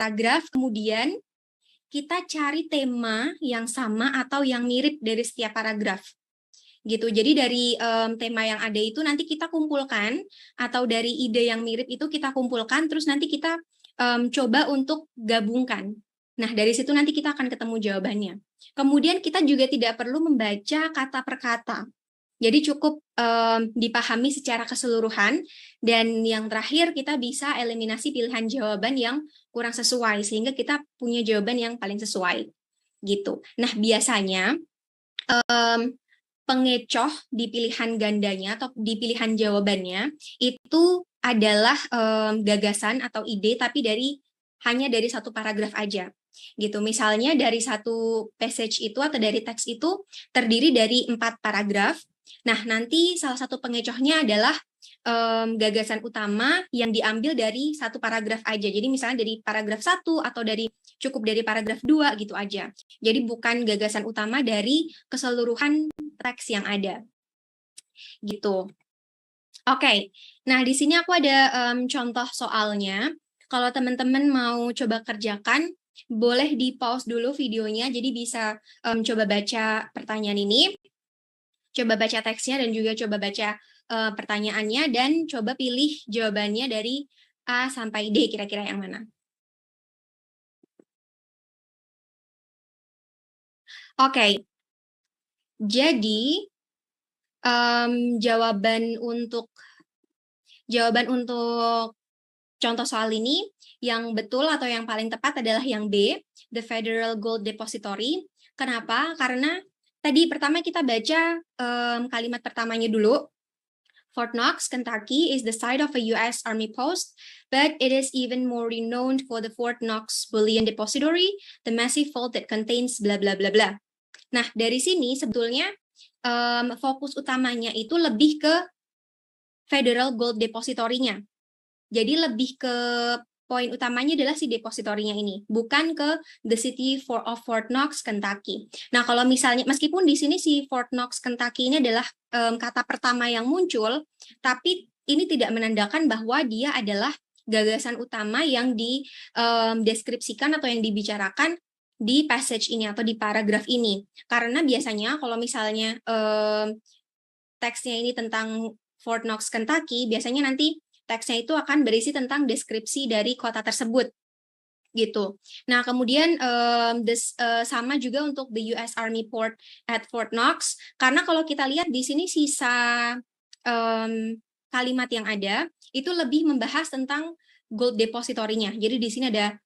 paragraf, kemudian kita cari tema yang sama atau yang mirip dari setiap paragraf. Gitu. Jadi dari tema yang ada itu nanti kita kumpulkan, atau dari ide yang mirip itu kita kumpulkan, terus nanti kita coba untuk gabungkan. Nah, dari situ nanti kita akan ketemu jawabannya. Kemudian kita juga tidak perlu membaca kata per kata. Jadi cukup dipahami secara keseluruhan, dan yang terakhir kita bisa eliminasi pilihan jawaban yang kurang sesuai, sehingga kita punya jawaban yang paling sesuai. Gitu. Nah, biasanya pengecoh di pilihan gandanya atau di pilihan jawabannya itu adalah gagasan atau ide, tapi hanya dari satu paragraf aja. Gitu. Misalnya dari satu passage itu atau dari teks itu terdiri dari 4 paragraf. Nah, nanti salah satu pengecohnya adalah gagasan utama yang diambil dari satu paragraf aja. Jadi misalnya dari paragraf 1 atau cukup dari paragraf 2 gitu aja. Jadi bukan gagasan utama dari keseluruhan teks yang ada. Gitu. Oke. Nah, di sini aku ada contoh soalnya. Kalau teman-teman mau coba kerjakan, boleh di-pause dulu videonya, jadi bisa coba baca pertanyaan ini, coba baca teksnya, dan juga coba baca pertanyaannya, dan coba pilih jawabannya dari A sampai D, kira-kira yang mana. Oke. Jadi, jawaban untuk contoh soal ini, yang betul atau yang paling tepat adalah yang B, the Federal Gold Depository. Kenapa? Karena tadi pertama kita baca kalimat pertamanya dulu. Fort Knox, Kentucky is the site of a US Army post, but it is even more renowned for the Fort Knox Bullion Depository, the massive vault that contains bla bla bla bla. Nah, dari sini sebetulnya fokus utamanya itu lebih ke Federal Gold Depository-nya. Jadi lebih ke poin utamanya adalah si depositorinya ini, bukan ke the city of Fort Knox, Kentucky. Nah, kalau misalnya, meskipun di sini si Fort Knox, Kentucky ini adalah kata pertama yang muncul, tapi ini tidak menandakan bahwa dia adalah gagasan utama yang dideskripsikan atau yang dibicarakan di passage ini atau di paragraf ini. Karena biasanya kalau misalnya teksnya ini tentang Fort Knox, Kentucky, biasanya nanti teksnya itu akan berisi tentang deskripsi dari kota tersebut, gitu. Nah, kemudian sama juga untuk the US Army Port at Fort Knox, karena kalau kita lihat di sini sisa kalimat yang ada itu lebih membahas tentang gold depository-nya. Jadi di sini ada